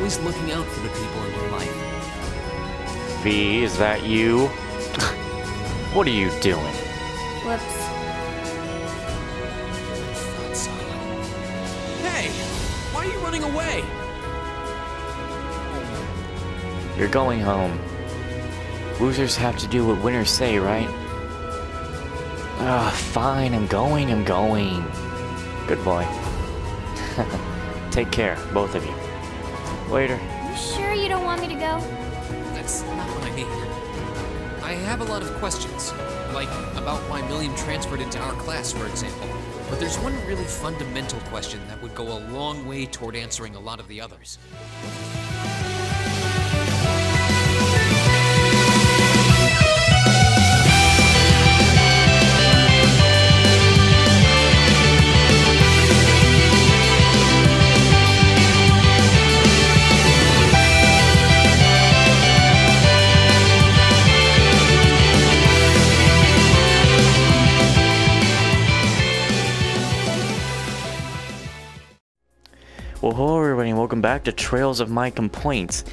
always looking out for the people in your life. V, is that you? What are you doing? Whoops. Thought so. Hey! Why are you running away? You're going home. Losers have to do what winners say, right? Fine, I'm going. Good boy. Take care, both of you. Later. You sure you don't want me to go? That's not what I mean. I have a lot of questions, like about why Million transferred into our class, for example. But there's one really fundamental question that would go a long way toward answering a lot of the others. Well, hello everybody and welcome back to Trails of My Complaints.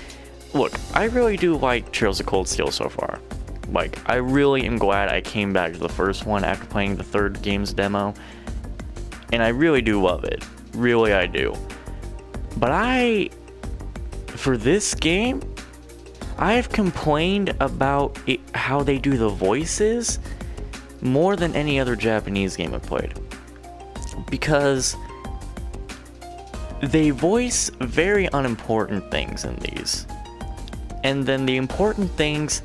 Look, I really do like Trails of Cold Steel so far. Like, I really am glad I came back to the first one after playing the third game's demo. And I really do love it. Really, I do. But for this game, I've complained about how they do the voices more than any other Japanese game I've played. Because they voice very unimportant things in these. And then the important things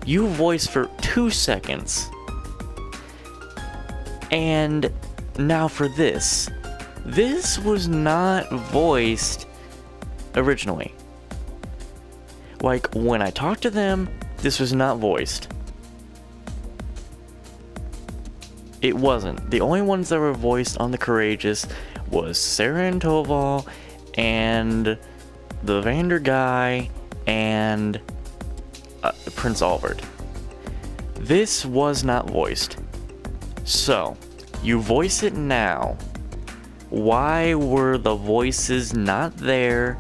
you voice for 2 seconds. And now for this was not voiced originally. Like, when I talked to them, this was not voiced. It wasn't. The only ones that were voiced on the Courageous was Sarah and Toval, and the Vander guy, and Prince Albert. This was not voiced. So, you voice it now. Why were the voices not there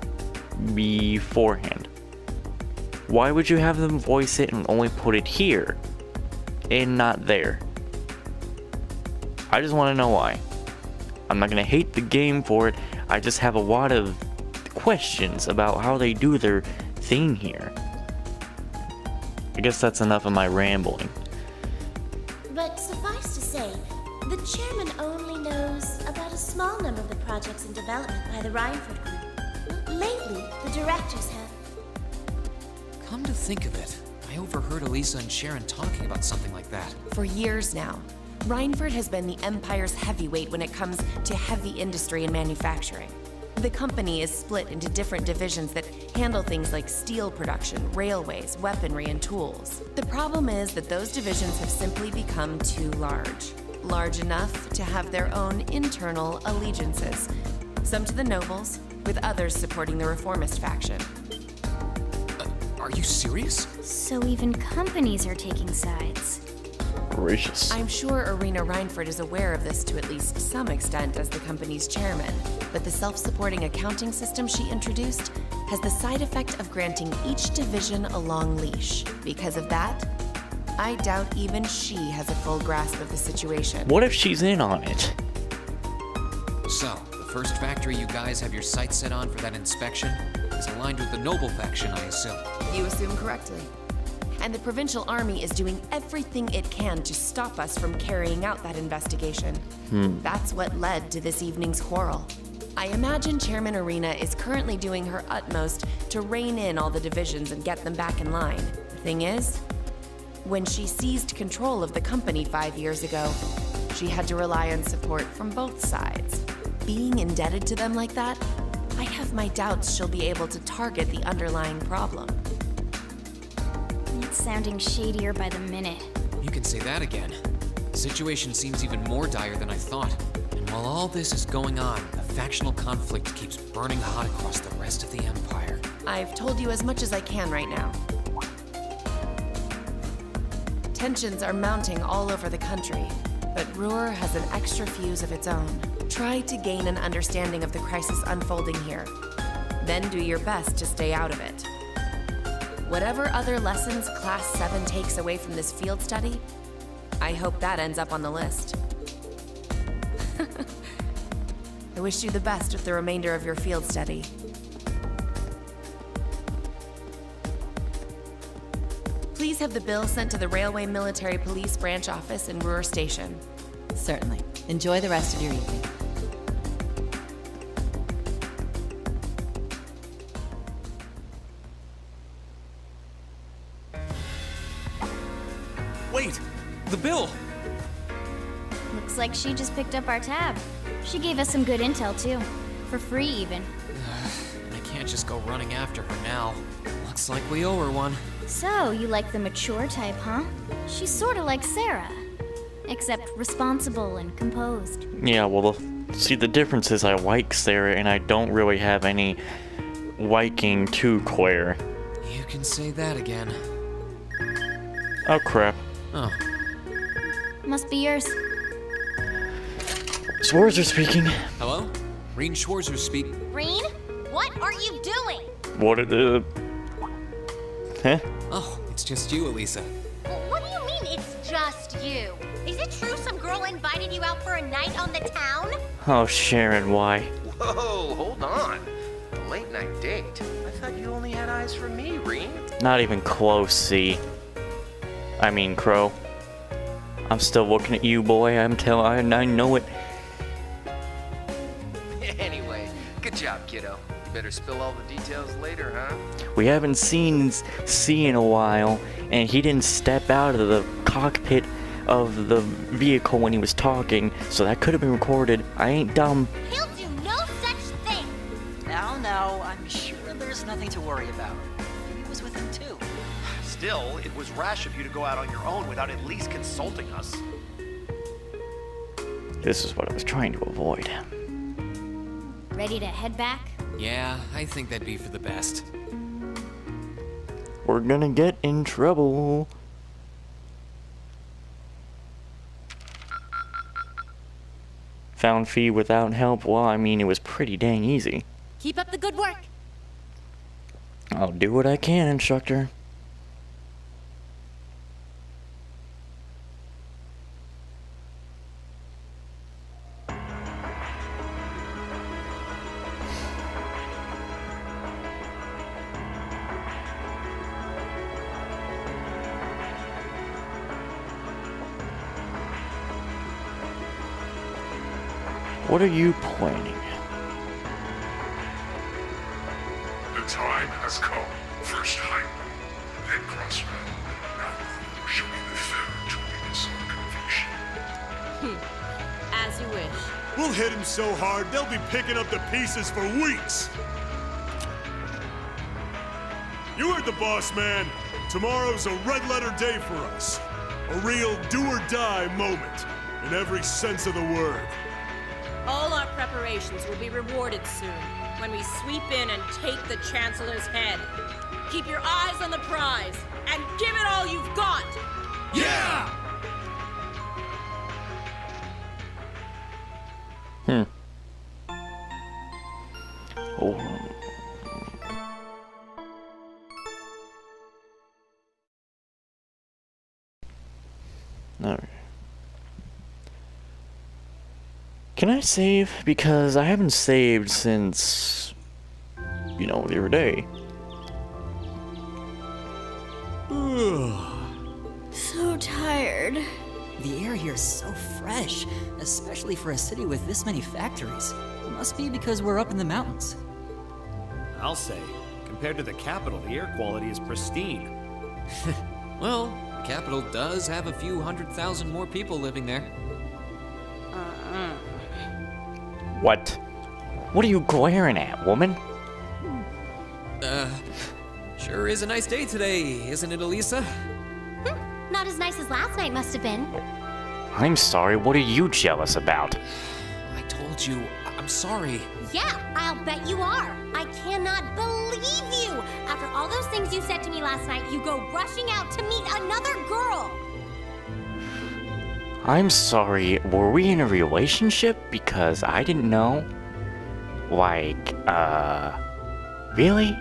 beforehand? Why would you have them voice it and only put it here and not there? I just want to know why. I'm not going to hate the game for it. I just have a lot of questions about how they do their thing here. I guess that's enough of my rambling. But suffice to say, the chairman only knows about a small number of the projects in development by the Reinford Group. Lately, the directors have. Come to think of it, I overheard Alisa and Sharon talking about something like that. For years now, Reinford has been the Empire's heavyweight when it comes to heavy industry and manufacturing. The company is split into different divisions that handle things like steel production, railways, weaponry, and tools. The problem is that those divisions have simply become too large. Large enough to have their own internal allegiances. Some to the nobles, with others supporting the reformist faction. Are you serious? So even companies are taking sides. Gracious. I'm sure Irina Reinford is aware of this to at least some extent as the company's chairman, but the self-supporting accounting system she introduced has the side effect of granting each division a long leash. Because of that, I doubt even she has a full grasp of the situation. What if she's in on it? So, the first factory you guys have your sights set on for that inspection is aligned with the noble faction, I assume. You assume correctly. And the provincial army is doing everything it can to stop us from carrying out that investigation. That's what led to this evening's quarrel. I imagine Chairman Irina is currently doing her utmost to rein in all the divisions and get them back in line. The thing is, when she seized control of the company 5 years ago, she had to rely on support from both sides. Being indebted to them like that, I have my doubts she'll be able to target the underlying problem. It's sounding shadier by the minute. You can say that again. The situation seems even more dire than I thought. And while all this is going on, the factional conflict keeps burning hot across the rest of the Empire. I've told you as much as I can right now. Tensions are mounting all over the country, but Ruhr has an extra fuse of its own. Try to gain an understanding of the crisis unfolding here. Then do your best to stay out of it. Whatever other lessons Class 7 takes away from this field study, I hope that ends up on the list. I wish you the best with the remainder of your field study. Please have the bill sent to the Railway Military Police Branch Office in Ruhr Station. Certainly. Enjoy the rest of your evening. Wait! The bill! Looks like she just picked up our tab. She gave us some good intel, too. For free, even. I can't just go running after her now. Looks like we owe her one. So, you like the mature type, huh? She's sorta like Sarah. Except responsible and composed. Yeah, well, see, the difference is I like Sarah, and I don't really have any liking to Claire. You can say that again. Oh, crap. Oh. Must be yours. Schwarzer speaking. Hello? Reen Schwarzer speak. Green, what are you doing? What did Huh? Oh, it's just you, Alisa. What do you mean it's just you? Is it true some girl invited you out for a night on the town? Oh, Sharon, why? Whoa, hold on. A late night date? I thought you only had eyes for me, Reen. Not even close, see. I mean, Crow. I'm still looking at you, boy. I know it. Anyway, good job, kiddo. You better spill all the details later, huh? We haven't seen C in a while, and he didn't step out of the cockpit of the vehicle when he was talking, so that could have been recorded. I ain't dumb. He'll do no such thing. No, I'm sure there's nothing to worry about. He was with him too. Still, it was rash of you to go out on your own without at least consulting us. This is what I was trying to avoid. Ready to head back? Yeah, I think that'd be for the best. We're gonna get in trouble. Found fee without help? Well, I mean, it was pretty dang easy. Keep up the good work. I'll do what I can, instructor. What are you planning? The time has come. First hype, then crossroad. Now we'll show you the third to lead us on conviction. As you wish. We'll hit him so hard, they'll be picking up the pieces for weeks. You heard the boss, man. Tomorrow's a red-letter day for us. A real do-or-die moment, in every sense of the word. All our preparations will be rewarded soon, when we sweep in and take the Chancellor's head. Keep your eyes on the prize, and give it all you've got! Yeah! Oh. No. Can I save? Because I haven't saved since, you know, the other day. So tired. The air here is so fresh, especially for a city with this many factories. It must be because we're up in the mountains. I'll say, compared to the capital, the air quality is pristine. Well, the capital does have a few 100,000 more people living there. What? What are you glaring at, woman? Sure is a nice day today, isn't it, Alisa? Not as nice as last night must have been. I'm sorry, what are you jealous about? I told you, I'm sorry. Yeah, I'll bet you are. I cannot believe you. After all those things you said to me last night, you go rushing out to meet another girl. I'm sorry, were we in a relationship? Because I didn't know. Like, Really?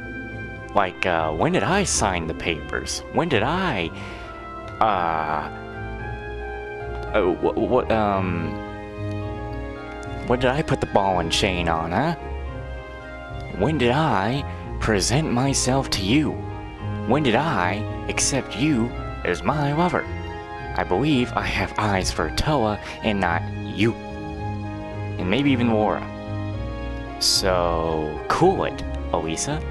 Like, when did I sign the papers? When did I, when did I put the ball and chain on, huh? When did I present myself to you? When did I accept you as my lover? I believe I have eyes for Toa and not you. And maybe even Laura. So, cool it, Alisa.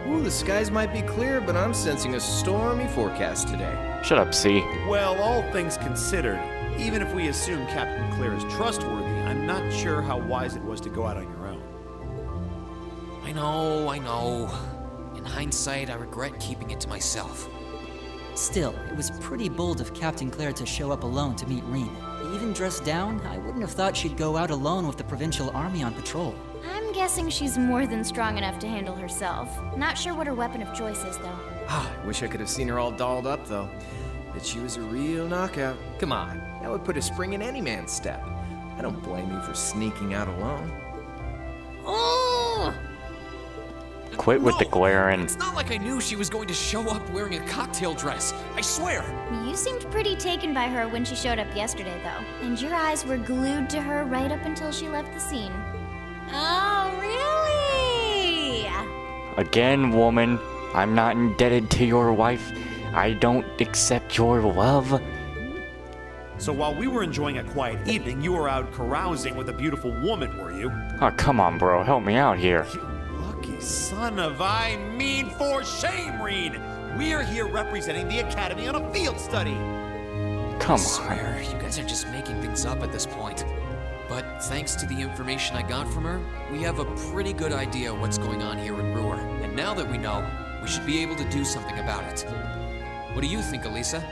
Ooh, the skies might be clear, but I'm sensing a stormy forecast today. Shut up, C. Well, all things considered, even if we assume Captain Claire is trustworthy, I'm not sure how wise it was to go out on your own. I know. In hindsight, I regret keeping it to myself. Still, it was pretty bold of Captain Claire to show up alone to meet Reen. Even dressed down, I wouldn't have thought she'd go out alone with the Provincial Army on patrol. I'm guessing she's more than strong enough to handle herself. Not sure what her weapon of choice is, though. I wish I could have seen her all dolled up, though. But she was a real knockout. Come on, that would put a spring in any man's step. I don't blame you for sneaking out alone. Oh! Quit with the glaring. It's not like I knew she was going to show up wearing a cocktail dress. I swear. You seemed pretty taken by her when she showed up yesterday, though. And your eyes were glued to her right up until she left the scene. Oh, really? Again, woman, I'm not indebted to your wife. I don't accept your love. So while we were enjoying a quiet evening, you were out carousing with a beautiful woman, were you? Oh, come on, bro. Help me out here. You lucky son of I mean for shame, Reed! We're here representing the Academy on a field study! Come I swear, you guys are just making things up at this point. But thanks to the information I got from her, we have a pretty good idea what's going on here in Ruhr. And now that we know, we should be able to do something about it. What do you think, Alisa?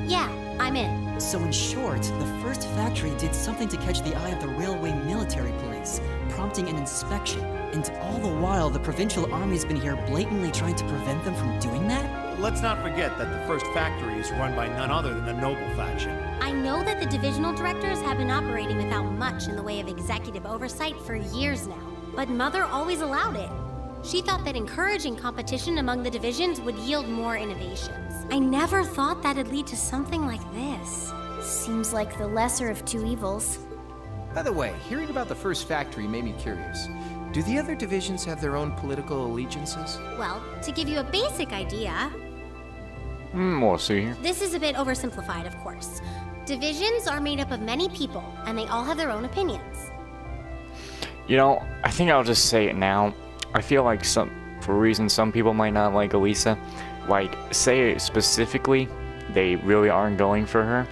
Yeah, I'm in. So in short, the first factory did something to catch the eye of the railway military police, prompting an inspection. And all the while, the Provincial Army's been here blatantly trying to prevent them from doing that? Let's not forget that the first factory is run by none other than the Noble faction. I know that the divisional directors have been operating without much in the way of executive oversight for years now. But Mother always allowed it. She thought that encouraging competition among the divisions would yield more innovations. I never thought that'd lead to something like this. Seems like the lesser of two evils. By the way, hearing about the first factory made me curious. Do the other divisions have their own political allegiances? Well, to give you a basic idea, We'll see here. this is a bit oversimplified, of course. Divisions are made up of many people, and they all have their own opinions. You know, I think I'll just say it now. I feel like for reasons some people might not like Alisa, like, say specifically, they really aren't going for her,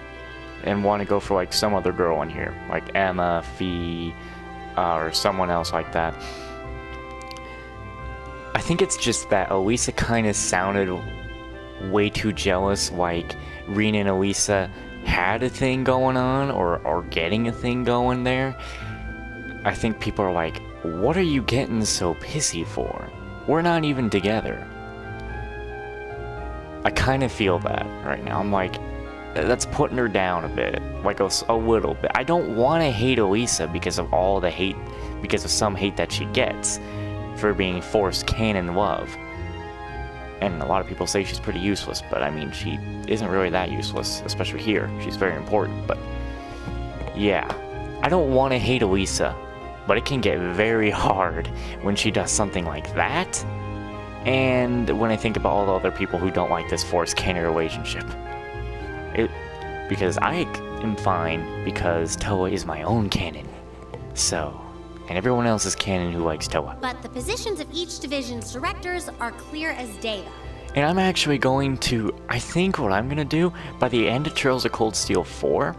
and want to go for, like, some other girl in here, like Emma, Fee, or someone else like that. I think it's just that Alisa kind of sounded way too jealous, like Reen and Alisa had a thing going on, or getting a thing going there. I think people are like, what are you getting so pissy for? We're not even together. I kind of feel that right now. I'm like, that's putting her down a bit, like a little bit. I don't want to hate Alisa because of all the hate, because of some hate that she gets for being forced canon love. And a lot of people say she's pretty useless, but I mean, she isn't really that useless, especially here. She's very important, but yeah. I don't want to hate Alisa, but it can get very hard when she does something like that. And when I think about all the other people who don't like this forced canon relationship. Because I am fine because Toa is my own canon. So, and everyone else is canon who likes Toa. But the positions of each division's directors are clear as day, though. And I'm actually going to, I think what I'm going to do, by the end of Trails of Cold Steel 4,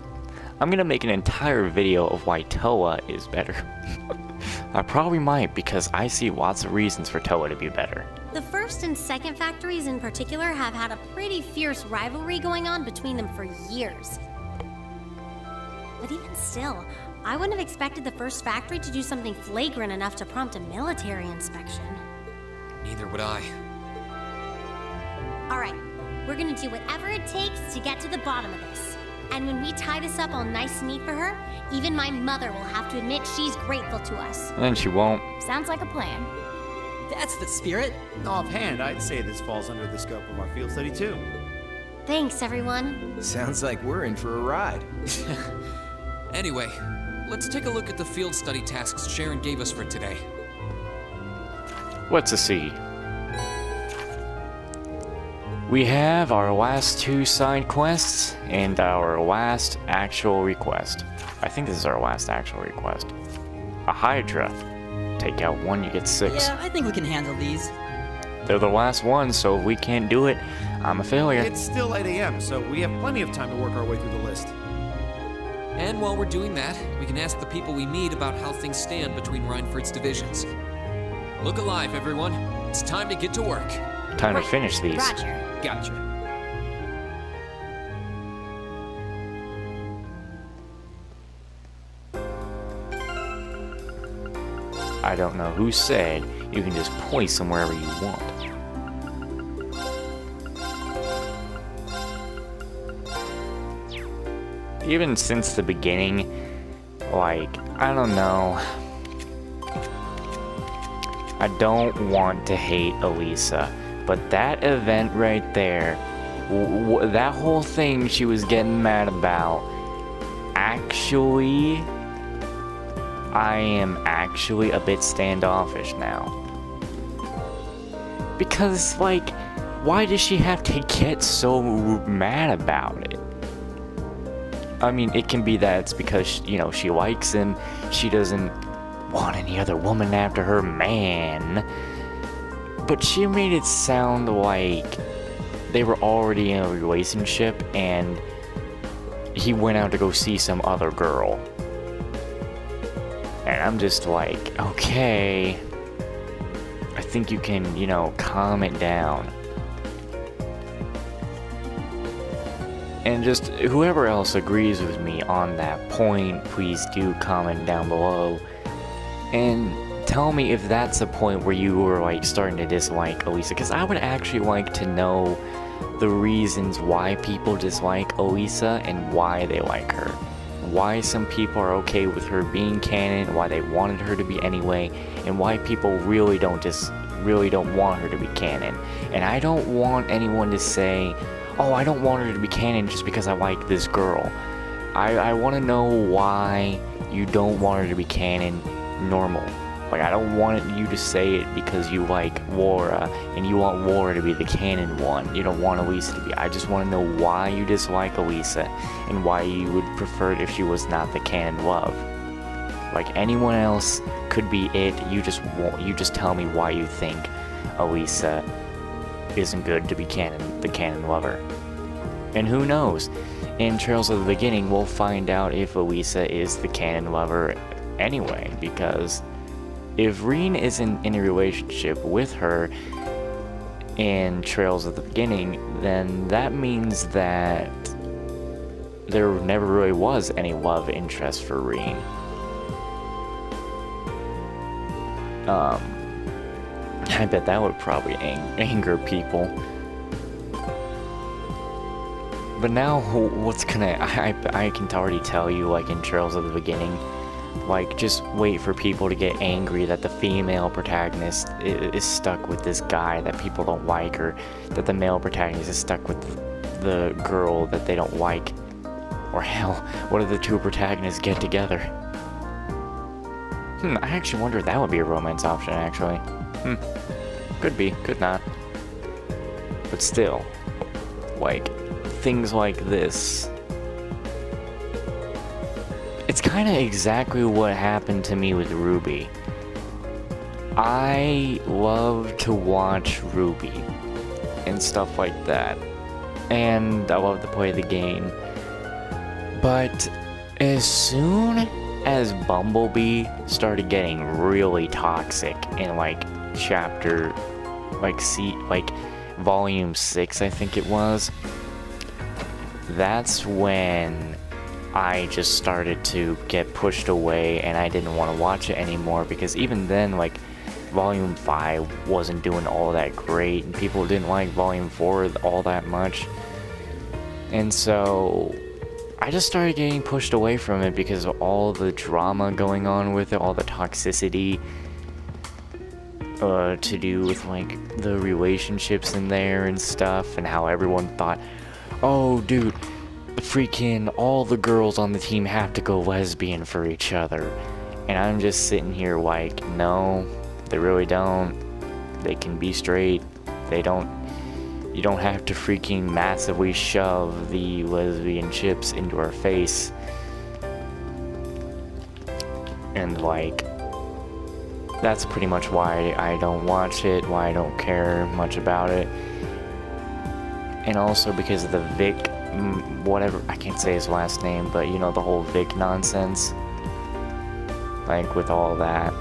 I'm going to make an entire video of why Toa is better. I probably might, because I see lots of reasons for Toa to be better. The first and second factories in particular have had a pretty fierce rivalry going on between them for years. But even still, I wouldn't have expected the first factory to do something flagrant enough to prompt a military inspection. Neither would I. Alright, we're gonna do whatever it takes to get to the bottom of this. And when we tie this up all nice and neat for her, even my mother will have to admit she's grateful to us. And she won't. Sounds like a plan. That's the spirit. Offhand, I'd say this falls under the scope of our field study too. Thanks, everyone. Sounds like we're in for a ride. Anyway, let's take a look at the field study tasks Sharon gave us for today. Let's see. We have our last 2 side quests and our last actual request. I think this is our last actual request. A Hydra. Take out 1, you get 6. Yeah, I think we can handle these. They're the last ones, so if we can't do it, I'm a failure. It's still 8 a.m., so we have plenty of time to work our way through the list. And while we're doing that, we can ask the people we meet about how things stand between Reinford's divisions. Look alive, everyone. It's time to get to work. Time to finish these. Roger. Gotcha. I don't know who said you can just place them wherever you want. Even since the beginning, like, I don't know. I don't want to hate Alisa, but that event right there, that whole thing she was getting mad about, actually, I am actually a bit standoffish now. Because, like, why does she have to get so mad about it? I mean, it can be that it's because, you know, she likes him, she doesn't want any other woman after her man. But she made it sound like they were already in a relationship and he went out to go see some other girl. And I'm just like, okay, I think you can, you know, calm it down. And just whoever else agrees with me on that point, please do comment down below. And tell me if that's a point where you were like starting to dislike Alisa, because I would actually like to know the reasons why people dislike Alisa and why they like her. Why some people are okay with her being canon, why they wanted her to be anyway, and why people really don't want her to be canon. And I don't want anyone to say, oh, I don't want her to be canon just because I like this girl. I want to know why you don't want her to be canon normal. Like, I don't want you to say it because you like Laura and you want Laura to be the canon one. You don't want Alisa to be. I just want to know why you dislike Alisa and why you would prefer it if she was not the canon love. Like, anyone else could be it. You just tell me why you think Alisa isn't good to be the canon lover. And who knows? In Trails of the Beginning, we'll find out if Alisa is the canon lover anyway, because if Reen isn't in a relationship with her in Trails of the Beginning, then that means that there never really was any love interest for Reen. I bet that would probably anger people. But now, what's gonna... I can already tell you, like in Trails of the Beginning, like, just wait for people to get angry that the female protagonist is stuck with this guy that people don't like, or that the male protagonist is stuck with the girl that they don't like. Or hell, what if the two protagonists get together? I actually wonder if that would be a romance option, actually. Could be, could not. But still, like, things like this. It's kind of exactly what happened to me with Ruby. I love to watch Ruby and stuff like that. And I love to play the game. But as soon as Bumblebee started getting really toxic in like chapter, like volume 6, I think it was, that's when I just started to get pushed away and I didn't want to watch it anymore, because even then, like, volume 5 wasn't doing all that great and people didn't like volume 4 all that much. And so I just started getting pushed away from it because of all the drama going on with it, all the toxicity to do with like the relationships in there and stuff, and how everyone thought, oh dude, freaking all the girls on the team have to go lesbian for each other. And I'm just sitting here like, no, they really don't. They can be straight. They don't. You don't have to freaking massively shove the lesbian chips into our face. And like, that's pretty much why I don't watch it, why I don't care much about it. And also because of the Vic, whatever, I can't say his last name, but you know, the whole Vic nonsense. Like, with all that.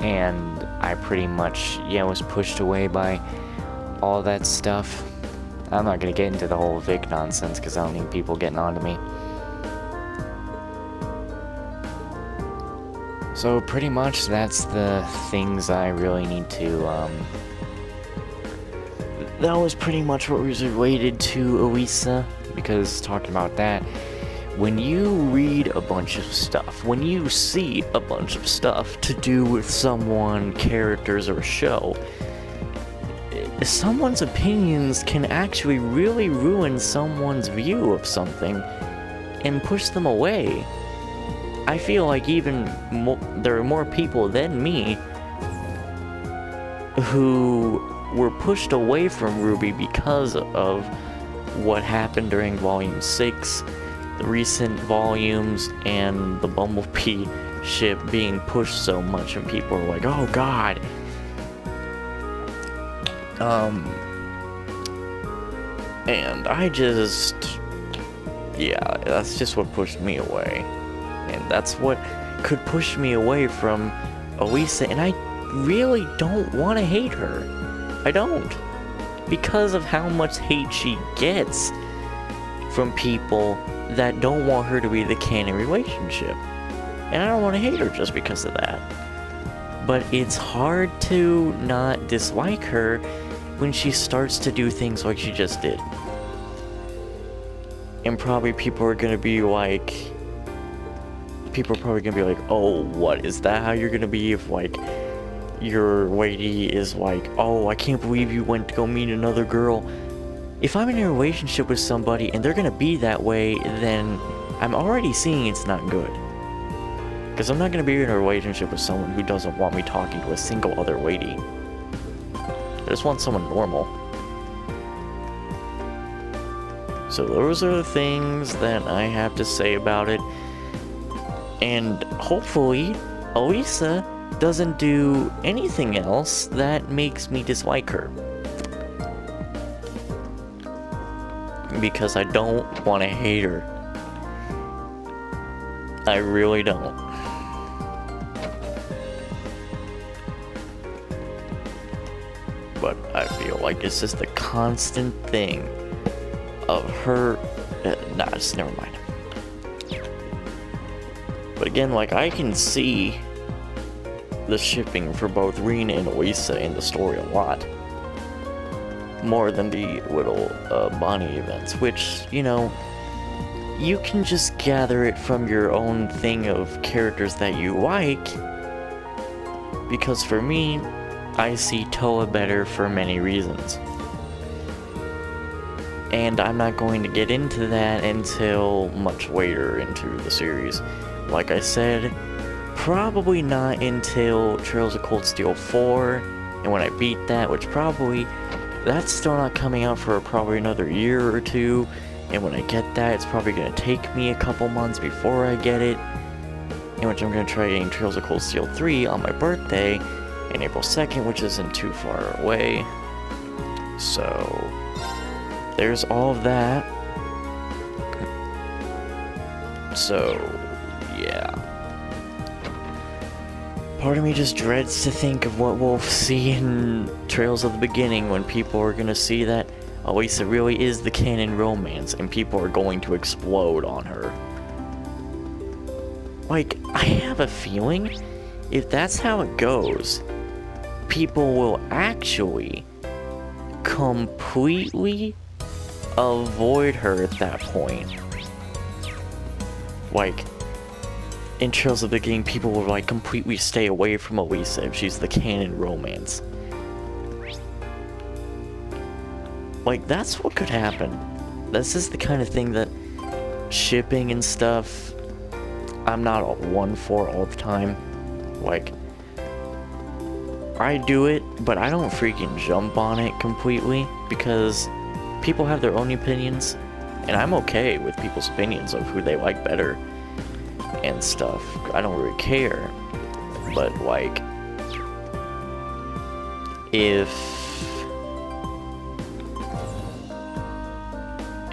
And I pretty much, was pushed away by all that stuff. I'm not gonna get into the whole Vic nonsense because I don't need people getting on to me. So pretty much that's the things I really need to, that was pretty much what was related to Alisa, because talking about that, when you read a bunch of stuff, when you see a bunch of stuff to do with someone, characters, or show, someone's opinions can actually really ruin someone's view of something and push them away. I feel like even there are more people than me who were pushed away from RWBY because of what happened during Volume 6, the recent volumes, and the Bumblebee ship being pushed so much, and people are like, oh god. And I just, that's just what pushed me away. And that's what could push me away from Alisa, and I really don't want to hate her. I don't. Because of how much hate she gets from people that don't want her to be the canon relationship. And I don't want to hate her just because of that. But it's hard to not dislike her when she starts to do things like she just did. And probably people are going to be like, oh, what, is that how you're going to be if, like, your lady is like, oh, I can't believe you went to go meet another girl. If I'm in a relationship with somebody and they're going to be that way, then I'm already seeing it's not good. Because I'm not going to be in a relationship with someone who doesn't want me talking to a single other lady. I just want someone normal. So those are the things that I have to say about it. And hopefully, Alisa doesn't do anything else that makes me dislike her. Because I don't want to hate her. I really don't. But I feel like it's just a constant thing of her. Never mind. But again, like, I can see the shipping for both Rena and Alisa in the story a lot. More than the little Bonnie events, which, you know, you can just gather it from your own thing of characters that you like. Because for me, I see Toa better for many reasons. And I'm not going to get into that until much later into the series. Like I said, probably not until Trails of Cold Steel 4, and when I beat that, which probably, that's still not coming out for probably another year or two, and when I get that, it's probably going to take me a couple months before I get it, in which I'm going to try getting Trails of Cold Steel 3 on my birthday, in April 2nd, which isn't too far away. So, there's all of that. So, yeah. Part of me just dreads to think of what we'll see in Trails of the Beginning when people are gonna see that Alisa really is the canon romance and people are going to explode on her. Like, I have a feeling if that's how it goes, people will actually completely avoid her at that point. Like, in Trails of the Game, people would like completely stay away from Alisa if she's the canon romance. Like, that's what could happen. This is the kind of thing that shipping and stuff, I'm not one for all the time. Like, I do it, but I don't freaking jump on it completely because people have their own opinions, and I'm okay with people's opinions of who they like better and stuff. I don't really care. But like, if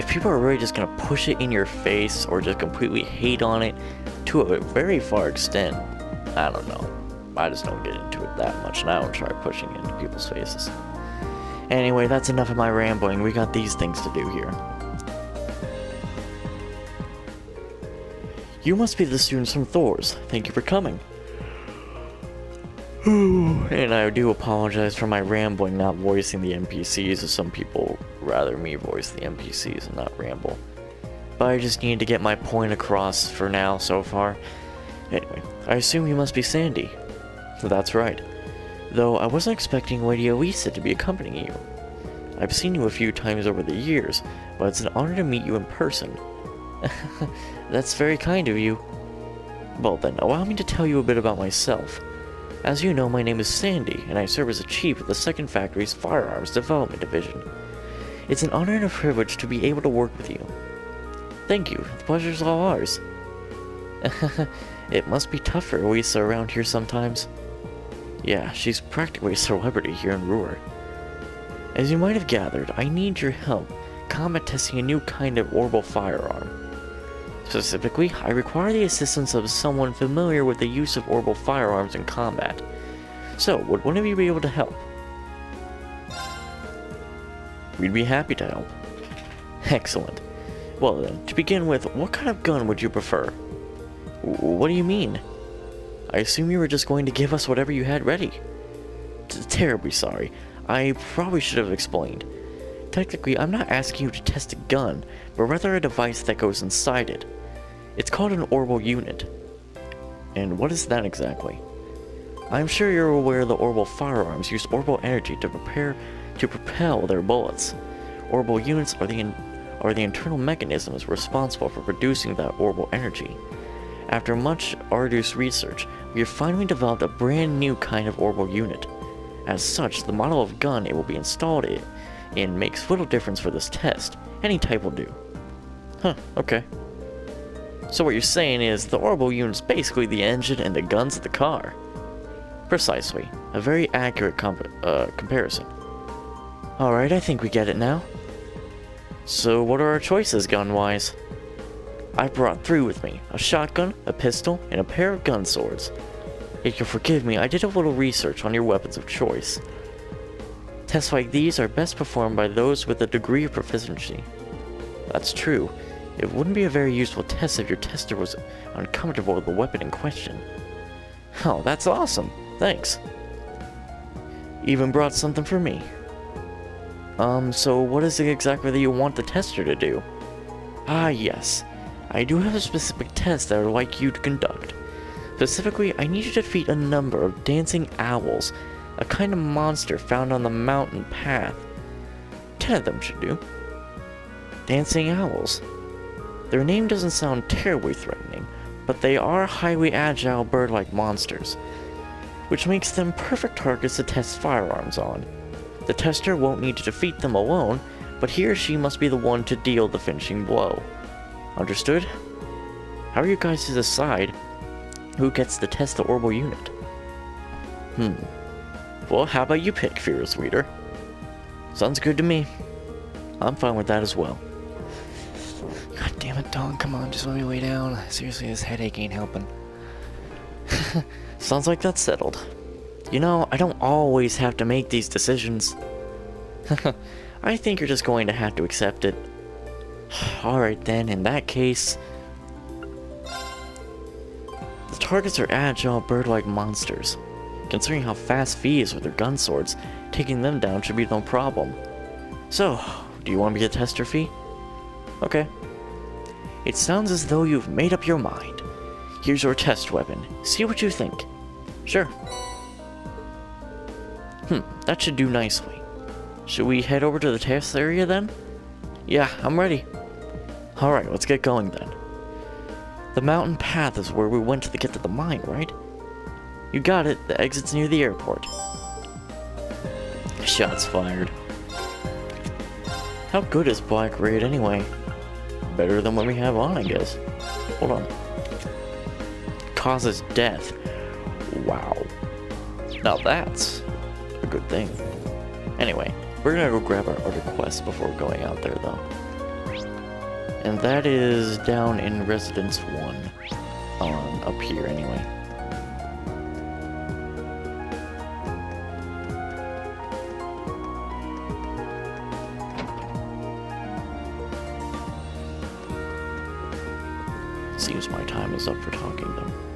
people are really just gonna push it in your face or just completely hate on it to a very far extent, I don't know. I just don't get into it that much, and I don't try pushing it into people's faces. Anyway, that's enough of my rambling. We got these things to do here. You must be the students from Thor's. Thank you for coming. And I do apologize for my rambling, not voicing the NPCs, as some people rather me voice the NPCs and not ramble. But I just need to get my point across for now so far. Anyway, I assume you must be Sandy. That's right. Though I wasn't expecting Lady Alisa to be accompanying you. I've seen you a few times over the years, but it's an honor to meet you in person. That's very kind of you. Well then, allow me to tell you a bit about myself. As you know, my name is Sandy, and I serve as a chief of the Second Factory's Firearms Development Division. It's an honor and a privilege to be able to work with you. Thank you, the pleasure's all ours. It must be tough for Alisa around here sometimes. Yeah, she's practically a celebrity here in Ruhr. As you might have gathered, I need your help combat testing a new kind of orbital firearm. Specifically, I require the assistance of someone familiar with the use of orbital firearms in combat. So, would one of you be able to help? We'd be happy to help. Excellent. Well then, to begin with, what kind of gun would you prefer? What do you mean? I assume you were just going to give us whatever you had ready. Terribly sorry. I probably should have explained. Technically, I'm not asking you to test a gun, but rather a device that goes inside it. It's called an orbital unit. And what is that exactly? I'm sure you're aware the orbital firearms use orbital energy to propel their bullets. Orbital units are the internal mechanisms responsible for producing that orbital energy. After much arduous research, we have finally developed a brand new kind of orbital unit. As such, the model of gun it will be installed in makes little difference for this test. Any type will do. Huh, okay. So what you're saying is the orbital unit's basically the engine and the guns of the car. Precisely. A very accurate comparison. Alright, I think we get it now. So what are our choices gun-wise? I brought 3 with me, a shotgun, a pistol, and a pair of gun swords. If you'll forgive me, I did a little research on your weapons of choice. Tests like these are best performed by those with a degree of proficiency. That's true. It wouldn't be a very useful test if your tester was uncomfortable with the weapon in question. Oh, that's awesome. Thanks. Even brought something for me. So what is it exactly that you want the tester to do? Ah, yes. I do have a specific test that I would like you to conduct. Specifically, I need you to defeat a number of dancing owls, a kind of monster found on the mountain path. 10 of them should do. Dancing owls. Their name doesn't sound terribly threatening, but they are highly agile bird-like monsters, which makes them perfect targets to test firearms on. The tester won't need to defeat them alone, but he or she must be the one to deal the finishing blow. Understood? How are you guys to decide who gets to test the orbital unit? Well, how about you pick, fearless leader? Sounds good to me. I'm fine with that as well. God damn it, Dawn, come on, just let me lay down. Seriously, this headache ain't helping. Sounds like that's settled. You know, I don't always have to make these decisions. I think you're just going to have to accept it. Alright then, in that case... The targets are agile bird-like monsters. Considering how fast V is with their gun swords, taking them down should be no problem. So, do Do you want me to test your fee? Okay. It sounds as though you've made up your mind. Here's your test weapon. See what you think. Sure. That should do nicely. Should we head over to the test area then? Yeah, I'm ready. Alright, let's get going then. The mountain path is where we went to get to the mine, right? You got it, the exit's near the airport. Shots fired. How good is Black Raid anyway? Better than what we have on, I guess. Hold on. Causes death. Wow. Now that's a good thing. Anyway, we're gonna go grab our other quest before going out there though. And that is down in Residence 1. Up here anyway. Seems my time is up for talking though.